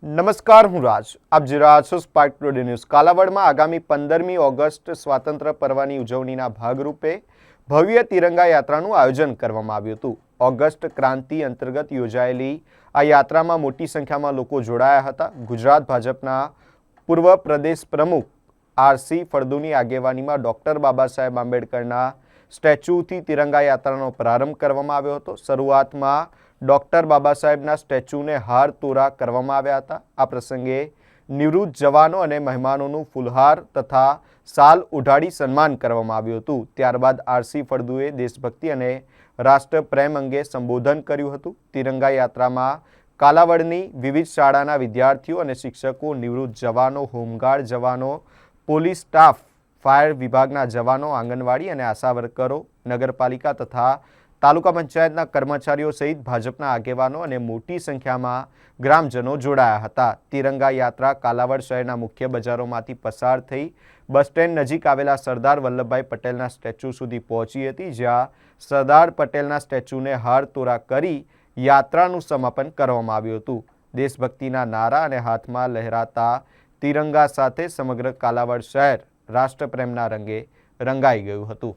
નમસ્કાર, હું રાજ. આપ જોઈ રહ્યા છો સ્પાર્ક ટુડે ન્યૂઝ. કાલાવડમાં આગામી 15મી ઓગસ્ટ સ્વાતંત્ર્ય પર્વની ઉજવણીના ભાગરૂપે ભવ્ય તિરંગા યાત્રાનું આયોજન કરવામાં આવ્યું હતું. ઓગસ્ટ ક્રાંતિ અંતર્ગત યોજાયેલી આ યાત્રામાં મોટી સંખ્યામાં લોકો જોડાયા હતા. ગુજરાત ભાજપના પૂર્વ પ્રદેશ પ્રમુખ આરસી ફળદુની આગેવાનીમાં ડૉક્ટર બાબા સાહેબ આંબેડકરના સ્ટેચ્યુથી તિરંગા યાત્રાનો પ્રારંભ કરવામાં આવ્યો હતો. શરૂઆતમાં ડૉક્ટર બાબા સાહેબના સ્ટેચ્યુને હાર તોરા કરવામાં આવ્યા હતા. આ પ્રસંગે નિવૃત્ત જવાનો અને મહેમાનોનું ફૂલહાર તથા શાલ ઉઢાડી સન્માન કરવામાં આવ્યું હતું. ત્યારબાદ આરસી ફળદુએ દેશભક્તિ અને રાષ્ટ્રપ્રેમ અંગે સંબોધન કર્યું હતું. તિરંગા યાત્રામાં કાલાવડની વિવિધ શાળાના વિદ્યાર્થીઓ અને શિક્ષકો, નિવૃત્ત જવાનો, હોમગાર્ડ જવાનો, પોલીસ સ્ટાફ, ફાયર વિભાગના જવાનો, આંગણવાડી અને આશા વર્કરો, નગરપાલિકા તથા તાલુકા પંચાયતના કર્મચારીઓ સહિત ભાજપના આગેવાનો અને મોટી સંખ્યામાં ગ્રામજનો જોડાયા હતા. તિરંગા યાત્રા કાલાવડ શહેરના મુખ્ય બજારોમાંથી પસાર થઈ બસ સ્ટેન્ડ નજીક આવેલા સરદાર વલ્લભભાઈ પટેલના સ્ટેચ્યુ સુધી પહોંચી હતી, જ્યાં સરદાર પટેલના સ્ટેચ્યુને હાર તોરા કરી યાત્રાનું સમાપન કરવામાં આવ્યું હતું. દેશભક્તિના નારા અને હાથમાં લહેરાતા તિરંગા સાથે સમગ્ર કાલાવડ શહેર રાષ્ટ્રપ્રેમના રંગે રંગાઈ ગયું હતું.